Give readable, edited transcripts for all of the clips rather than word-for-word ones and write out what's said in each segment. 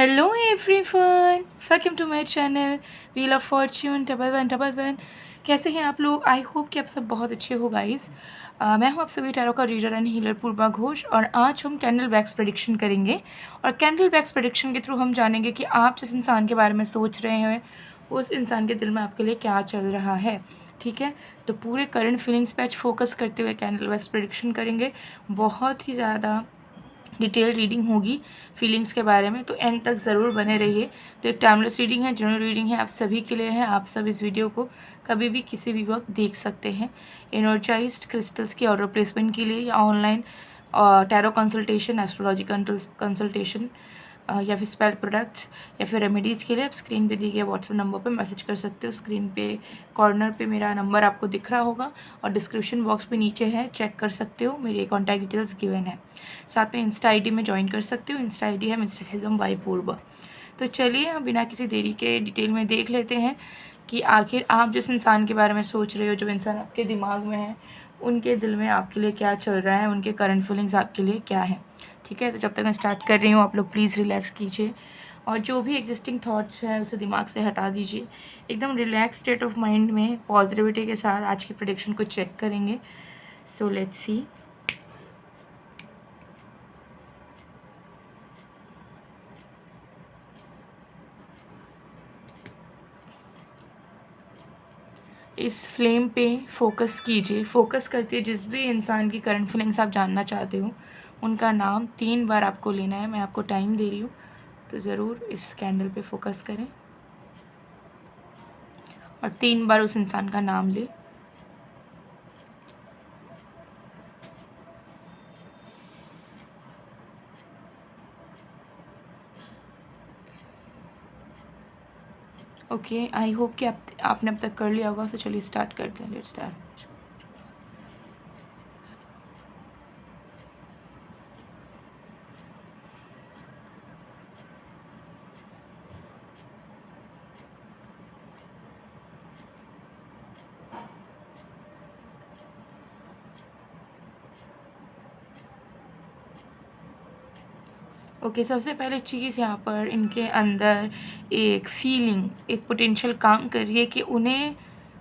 Hello everyone, welcome to my channel Wheel of Fortune double one. कैसे हैं आप लोग? आई होप कि आप सब बहुत अच्छे हो गाइस। मैं हूं आप सभी टैरो का रीडर एंड हीलर पूर्वा घोष, और आज हम कैंडल वैक्स प्रेडिक्शन करेंगे। और कैंडल वैक्स प्रेडिक्शन के थ्रू हम जानेंगे कि आप जिस इंसान के बारे में सोच रहे हैं उस इंसान के दिल में आपके लिए क्या चल रहा है। ठीक है, तो पूरे करंट फीलिंग्स पे आज फोकस करते हुए कैंडल वैक्स प्रेडिक्शन करेंगे। बहुत ही ज़्यादा डिटेल रीडिंग होगी फीलिंग्स के बारे में, तो एंड तक ज़रूर बने रहिए। तो एक टाइमलेस रीडिंग है, जनरल रीडिंग है, आप सभी के लिए है। आप सब इस वीडियो को कभी भी किसी भी वक्त देख सकते हैं। एनर्जाइज्ड क्रिस्टल्स की ऑर्डर प्लेसमेंट के लिए या online tarot consultation, astrology consultation या फिर स्पेल प्रोडक्ट्स या फिर रेमेडीज़ के लिए आप स्क्रीन पे दिए गए व्हाट्सएप नंबर पे मैसेज कर सकते हो। स्क्रीन पे कॉर्नर पे मेरा नंबर आपको दिख रहा होगा और डिस्क्रिप्शन बॉक्स पे नीचे है, चेक कर सकते हो। मेरी कॉन्टैक्ट डिटेल्स गिवन है। साथ में इंस्टा आईडी में ज्वाइन कर सकते हो। इंस्टा आईडी है मिस्टिसिज्म बाय पूर्वा। तो चलिए हम बिना किसी देरी के डिटेल में देख लेते हैं कि आखिर आप जिस इंसान के बारे में सोच रहे हो, जो इंसान आपके दिमाग में है, उनके दिल में आपके लिए क्या चल रहा है, उनके करंट फीलिंग्स आपके लिए क्या है। ठीक है, तो जब तक मैं स्टार्ट कर रही हूँ आप लोग प्लीज़ रिलैक्स कीजिए और जो भी एग्जिस्टिंग थॉट्स हैं उसे दिमाग से हटा दीजिए। एकदम रिलैक्स स्टेट ऑफ माइंड में पॉजिटिविटी के साथ आज की प्रेडिक्शन को चेक करेंगे। So let's see. इस फ्लेम पे फोकस कीजिए। फोकस करके जिस भी इंसान की करंट फीलिंग्स आप जानना चाहते हो उनका नाम 3 बार आपको लेना है। मैं आपको टाइम दे रही हूँ, तो ज़रूर इस कैंडल पे फोकस करें और 3 बार उस इंसान का नाम ले। ओके, आई होप कि आपने अब तक कर लिया होगा। तो चलिए स्टार्ट करते हैं। Let's start. ओके, सबसे पहले चीज़ यहाँ पर इनके अंदर एक फीलिंग, एक पोटेंशियल काम कर रही है कि उन्हें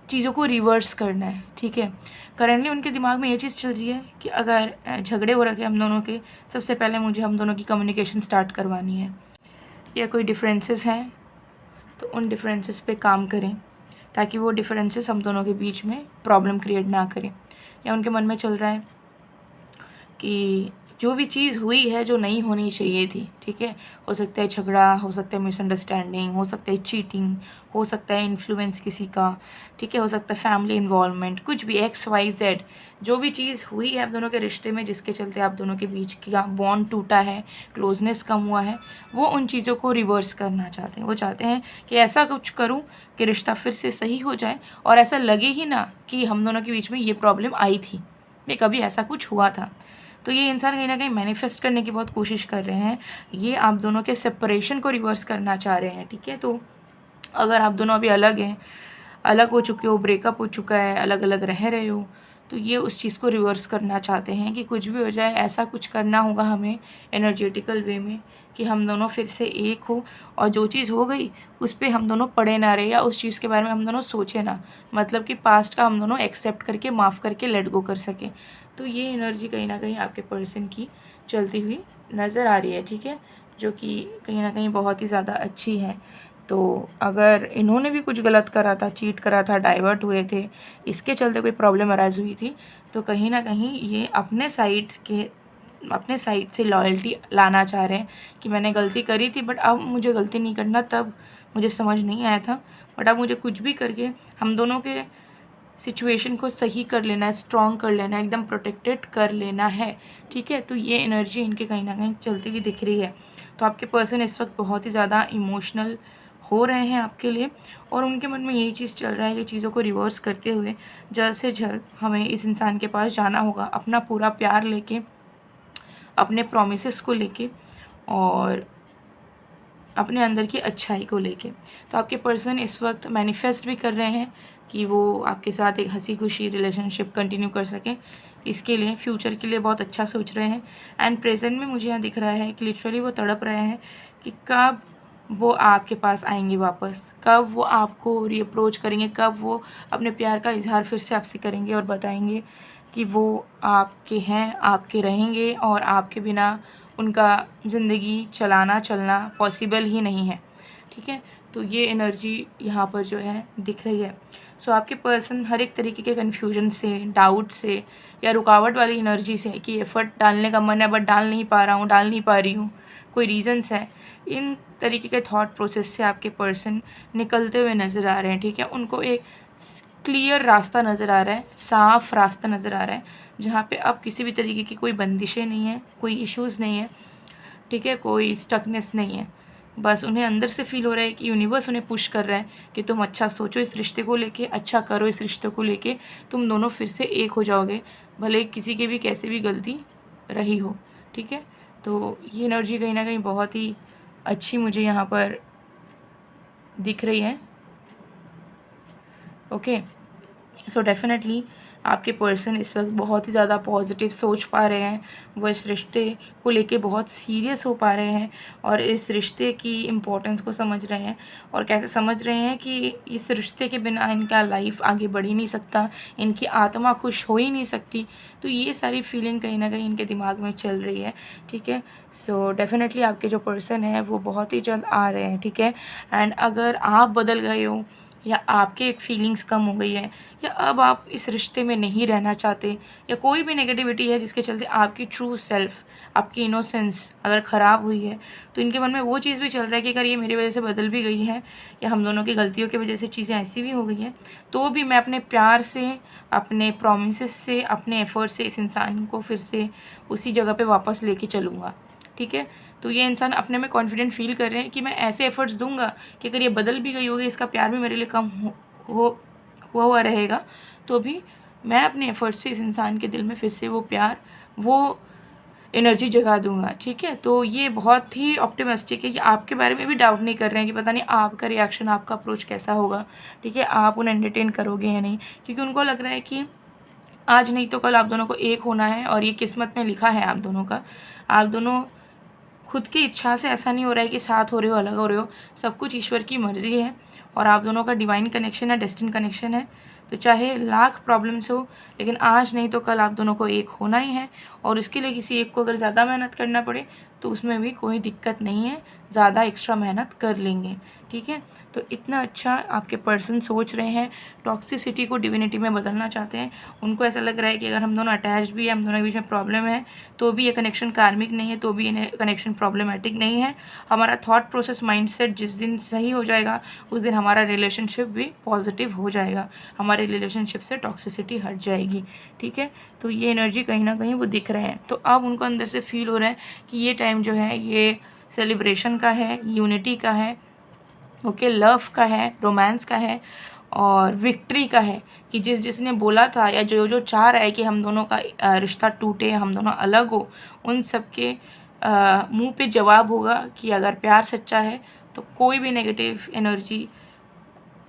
चीज़ों को रिवर्स करना है। ठीक है, करंटली उनके दिमाग में ये चीज़ चल रही है कि अगर झगड़े हो रखे हम दोनों के, सबसे पहले मुझे हम दोनों की कम्युनिकेशन स्टार्ट करवानी है। या कोई डिफरेंसेस हैं तो उन डिफरेंसेस पे काम करें ताकि वो डिफरेंसेस हम दोनों के बीच में प्रॉब्लम क्रिएट ना करें। या उनके मन में चल रहा है कि जो भी चीज़ हुई है जो नहीं होनी चाहिए थी, ठीक है, हो सकता है झगड़ा, हो सकता है मिसअंडरस्टैंडिंग, हो सकता है चीटिंग, हो सकता है इन्फ्लुएंस किसी का, ठीक है, हो सकता है फैमिली इन्वॉल्वमेंट, कुछ भी XYZ जो भी चीज़ हुई है आप दोनों के रिश्ते में जिसके चलते आप दोनों के बीच का बॉन्ड टूटा है, क्लोजनेस कम हुआ है, वो उन चीज़ों को रिवर्स करना चाहते हैं। वो चाहते हैं कि ऐसा कुछ करूँ कि रिश्ता फिर से सही हो जाए और ऐसा लगे ही ना कि हम दोनों के बीच में ये प्रॉब्लम आई थी, ये कभी ऐसा कुछ हुआ था। तो ये इंसान कहीं ना कहीं मैनिफेस्ट करने की बहुत कोशिश कर रहे हैं। ये आप दोनों के सेपरेशन को रिवर्स करना चाह रहे हैं। ठीक है, तो अगर आप दोनों अभी अलग हैं, अलग हो चुके हो, ब्रेकअप हो चुका है, अलग अलग रह रहे हो, तो ये उस चीज़ को रिवर्स करना चाहते हैं कि कुछ भी हो जाए ऐसा कुछ करना होगा हमें एनर्जेटिकल वे में कि हम दोनों फिर से एक हो और जो चीज़ हो गई उस पर हम दोनों पड़े ना रहे या उस चीज़ के बारे में हम दोनों सोचे ना, मतलब कि पास्ट का हम दोनों एक्सेप्ट करके माफ़ करके लेट गो कर सकें। तो ये एनर्जी कहीं ना कहीं आपके पर्सन की चलती हुई नज़र आ रही है। ठीक है, जो कि कहीं ना कहीं बहुत ही ज़्यादा अच्छी है। तो अगर इन्होंने भी कुछ गलत करा था, चीट करा था, डाइवर्ट हुए थे, इसके चलते कोई प्रॉब्लम अराइज हुई थी, तो कहीं ना कहीं ये अपने साइड से लॉयल्टी लाना चाह रहे हैं कि मैंने गलती करी थी बट अब मुझे गलती नहीं करना, तब मुझे समझ नहीं आया था, बट अब मुझे कुछ भी करके हम दोनों के सिचुएशन को सही कर लेना है, स्ट्रॉन्ग कर लेना है, एकदम प्रोटेक्टेड कर लेना है। ठीक है, तो ये एनर्जी इनके कहीं ना कहीं चलती हुई दिख रही है। तो आपके पर्सन इस वक्त बहुत ही ज़्यादा इमोशनल हो रहे हैं आपके लिए और उनके मन में यही चीज़ चल रहा है कि चीज़ों को रिवर्स करते हुए जल्द से जल्द हमें इस इंसान के पास जाना होगा, अपना पूरा प्यार लेके, अपने प्रॉमिसेस को लेके और अपने अंदर की अच्छाई को लेके। तो आपके पर्सन इस वक्त मैनिफेस्ट भी कर रहे हैं कि वो आपके साथ एक हंसी खुशी रिलेशनशिप कंटिन्यू कर सकें। इसके लिए फ्यूचर के लिए बहुत अच्छा सोच रहे हैं एंड प्रेजेंट में मुझे यहाँ दिख रहा है कि लिटरली वो तड़प रहे हैं कि कब वो आपके पास आएंगे वापस, कब वो आपको रीअप्रोच करेंगे, कब वो अपने प्यार का इजहार फिर से आपसे करेंगे और बताएंगे कि वो आपके हैं, आपके रहेंगे और आपके बिना उनका ज़िंदगी चलाना चलना पॉसिबल ही नहीं है। ठीक है, तो ये एनर्जी यहाँ पर जो है दिख रही है। सो आपके पर्सन हर एक तरीके के कन्फ्यूजन से, डाउट से या रुकावट वाली एनर्जी से कि एफ़र्ट डालने का मन है बट डाल नहीं पा रहा हूँ, डाल नहीं पा रही हूँ, कोई रीज़न्स है, इन तरीके के थॉट प्रोसेस से आपके पर्सन निकलते हुए नज़र आ रहे हैं। ठीक है, उनको एक क्लियर रास्ता नज़र आ रहा है, साफ रास्ता नज़र आ रहा है, जहाँ पे अब किसी भी तरीके की कोई बंदिशें नहीं है, कोई इश्यूज़ नहीं है। ठीक है, कोई स्टकनेस नहीं है। बस उन्हें अंदर से फ़ील हो रहा है कि यूनिवर्स उन्हें पुश कर रहा है कि तुम अच्छा सोचो इस रिश्ते को लेके, अच्छा करो इस रिश्ते को लेके, तुम दोनों फिर से एक हो जाओगे, भले किसी की भी कैसे भी गलती रही हो। ठीक है, तो ये एनर्जी कहीं ना कहीं बहुत ही अच्छी मुझे यहाँ पर दिख रही है। ओके, सो डेफिनेटली आपके पर्सन इस वक्त बहुत ही ज़्यादा पॉजिटिव सोच पा रहे हैं, वो इस रिश्ते को लेके बहुत सीरियस हो पा रहे हैं और इस रिश्ते की इम्पोर्टेंस को समझ रहे हैं और कैसे समझ रहे हैं कि इस रिश्ते के बिना इनका लाइफ आगे बढ़ ही नहीं सकता, इनकी आत्मा खुश हो ही नहीं सकती। तो ये सारी फीलिंग कहीं ना कहीं इनके दिमाग में चल रही है। ठीक है, सो डेफिनेटली आपके जो पर्सन है वो बहुत ही जल्द आ रहे हैं। ठीक है, एंड अगर आप बदल गए हो या आपके एक फीलिंग्स कम हो गई है या अब आप इस रिश्ते में नहीं रहना चाहते या कोई भी नेगेटिविटी है जिसके चलते आपकी ट्रू सेल्फ, आपकी इनोसेंस अगर ख़राब हुई है, तो इनके मन में वो चीज़ भी चल रहा है कि अगर ये मेरी वजह से बदल भी गई है या हम दोनों की गलतियों की वजह से चीज़ें ऐसी भी हो गई हैं, तो भी मैं अपने प्यार से, अपने प्रोमिस से, अपने एफर्ट से इस इंसान को फिर से उसी जगह पर वापस लेके चलूँगा। ठीक है, तो ये इंसान अपने में कॉन्फिडेंट फील कर रहे हैं कि मैं ऐसे एफर्ट्स दूंगा कि अगर ये बदल भी गई होगी, इसका प्यार भी मेरे लिए कम हुआ हुआ रहेगा, तो भी मैं अपने एफर्ट्स से इस इंसान के दिल में फिर से वो प्यार, वो एनर्जी जगा दूंगा। ठीक है, तो ये बहुत ही ऑप्टिमिस्टिक है कि आपके बारे में भी डाउट नहीं कर रहे हैं कि पता नहीं आपका रिएक्शन, आपका अप्रोच कैसा होगा। ठीक है, आप उन्हें एंटरटेन करोगे या नहीं, क्योंकि उनको लग रहा है कि आज नहीं तो कल आप दोनों को एक होना है और ये किस्मत में लिखा है आप दोनों का। आप दोनों खुद की इच्छा से ऐसा नहीं हो रहा है कि साथ हो रहे हो, अलग हो रहे हो, सब कुछ ईश्वर की मर्ज़ी है और आप दोनों का डिवाइन कनेक्शन है, डेस्टिन कनेक्शन है। तो चाहे लाख प्रॉब्लम्स हो, लेकिन आज नहीं तो कल आप दोनों को एक होना ही है और इसके लिए किसी एक को अगर ज़्यादा मेहनत करना पड़े तो उसमें भी कोई दिक्कत नहीं है, ज़्यादा एक्स्ट्रा मेहनत कर लेंगे। ठीक है, तो इतना अच्छा आपके पर्सन सोच रहे हैं, टॉक्सिसिटी को डिविनिटी में बदलना चाहते हैं। उनको ऐसा लग रहा है कि अगर हम दोनों अटैच भी है, हम दोनों के बीच में प्रॉब्लम है, तो भी ये कनेक्शन कार्मिक नहीं है, तो भी ये कनेक्शन प्रॉब्लमेटिक नहीं है। हमारा थॉट प्रोसेस, माइंडसेट जिस दिन सही हो जाएगा उस दिन हमारा रिलेशनशिप भी पॉजिटिव हो जाएगा, हमारे रिलेशनशिप से टॉक्सिसिटी हट जाएगी। ठीक है, तो ये एनर्जी कहीं ना कहीं वो दिख रहे हैं। तो अब उनको अंदर से फील हो रहा है कि ये टाइम जो है ये सेलिब्रेशन का है, यूनिटी का है, ओके, लव का है, रोमांस का है और विक्ट्री का है। कि जिसने बोला था या जो जो चाह रहा है कि हम दोनों का रिश्ता टूटे, हम दोनों अलग हो, उन सब के मुंह पे जवाब होगा कि अगर प्यार सच्चा है तो कोई भी नेगेटिव एनर्जी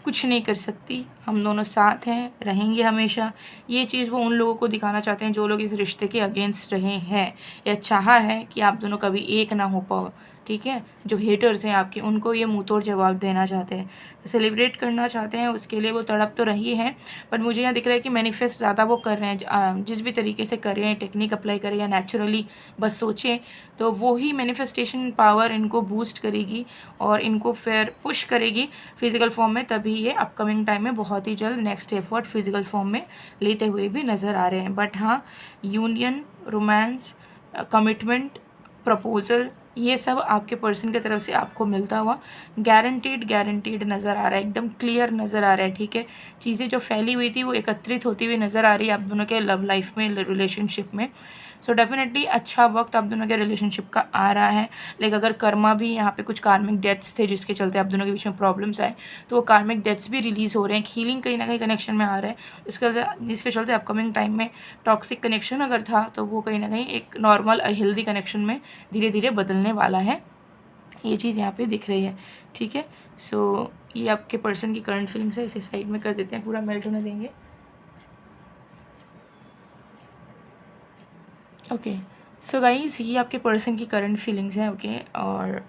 कुछ नहीं कर सकती, हम दोनों साथ हैं, रहेंगे हमेशा। ये चीज़ वो उन लोगों को दिखाना चाहते हैं जो लोग इस रिश्ते के अगेंस्ट रहे हैं या चाहा है कि आप दोनों कभी एक ना हो पाओ। ठीक है, जो हेटर्स हैं आपके, उनको ये मुँह तोड़ जवाब देना चाहते हैं, तो सेलिब्रेट करना चाहते हैं, उसके लिए वो तड़प तो रही हैं। बट मुझे यहाँ दिख रहा है कि मैनिफेस्ट ज़्यादा वो कर रहे हैं, जिस भी तरीके से कर रहे हैं, टेक्निक अप्लाई करें या नेचुरली बस सोचें, तो वो ही मैनिफेस्टेशन पावर इनको बूस्ट करेगी और इनको फिर पुश करेगी फिज़िकल फॉर्म में। तभी ये अपकमिंग टाइम में बहुत ही जल्द नेक्स्ट एफर्ट फिज़िकल फॉर्म में लेते हुए भी नज़र आ रहे हैं। बट हाँ, यूनियन, रोमांस, कमिटमेंट, प्रपोज़ल, ये सब आपके पर्सन की तरफ से आपको मिलता हुआ गारंटीड नज़र आ रहा है, एकदम क्लियर नज़र आ रहा है। ठीक है, चीज़ें जो फैली हुई थी वो एकत्रित होती हुई नज़र आ रही है आप दोनों के लव लाइफ में, रिलेशनशिप में। सो डेफिनेटली अच्छा वक्त आप दोनों के रिलेशनशिप का आ रहा है। लाइक अगर कर्मा भी, यहाँ पे कुछ कार्मिक डेथ्स थे जिसके चलते आप दोनों के बीच में प्रॉब्लम्स आए, तो वो कार्मिक डेथ्स भी रिलीज़ हो रहे हैं, हीलिंग कहीं ना कहीं कनेक्शन में आ रहा है। जिसके चलते अपकमिंग टाइम में टॉक्सिक कनेक्शन अगर था तो वो कहीं ना कहीं एक नॉर्मल हेल्दी कनेक्शन में धीरे धीरे बदलने वाला है। ये चीज़ यहाँ पे दिख रही है। ठीक है, सो ये आपके पर्सन की करंट फीलिंग्स है, इसे साइड में कर देते हैं, पूरा मेल्ट होने देंगे। ओके, सो गाइस, ये आपके पर्सन की करंट फीलिंग्स हैं। ओके, और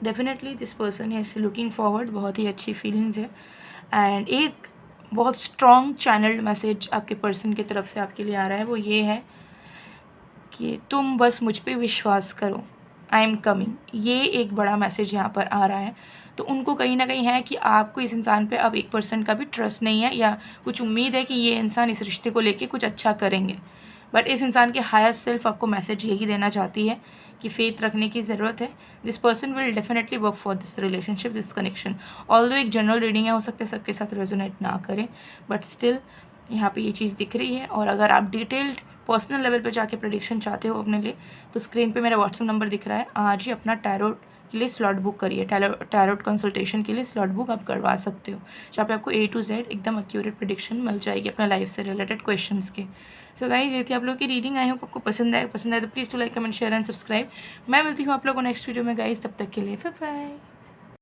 definitely this person is looking forward, बहुत ही अच्छी फीलिंग्स है। एंड एक बहुत स्ट्रॉन्ग चैनल्ड मैसेज आपके पर्सन की तरफ से आपके लिए आ रहा है, वो ये है कि तुम बस मुझ पे विश्वास करो, आई एम कमिंग। ये एक बड़ा मैसेज यहाँ पर आ रहा है। तो उनको कहीं ना कहीं है कि आपको इस इंसान पे अब 1% का भी ट्रस्ट नहीं है, या कुछ उम्मीद है कि ये इंसान इस रिश्ते को लेके कुछ अच्छा करेंगे। बट इस इंसान के हायर सेल्फ आपको मैसेज यही देना चाहती है कि फेथ रखने की ज़रूरत है। This person will definitely work for this relationship, this connection. Although एक जनरल रीडिंग है, हो सकता है सबके साथ रेजोनेट ना करें, बट स्टिल यहाँ पे ये चीज़ दिख रही है। और अगर आप डिटेल्ड पर्सनल लेवल पे जाके प्रेडिक्शन चाहते हो अपने लिए, तो स्क्रीन पे मेरा व्हाट्सअप नंबर दिख रहा है। आज ही अपना टैरोट के लिए स्लॉट बुक करिए। टैरोट कंसल्टेशन के लिए स्लॉट बुक आप करवा सकते हो, जहाँ पे आपको A to Z एकदम एक्यूरेट प्रेडिक्शन मिल जाएगी अपना लाइफ से रिलेटेड क्वेश्चंस के। सो गाइस, ये थी आप लोग की रीडिंग। आई होप आपको पसंद आए तो please to like, comment, share and subscribe. मैं मिलती हूँ आप लोगों को नेक्स्ट वीडियो में गाइस, तब तक के लिए बाय बाय।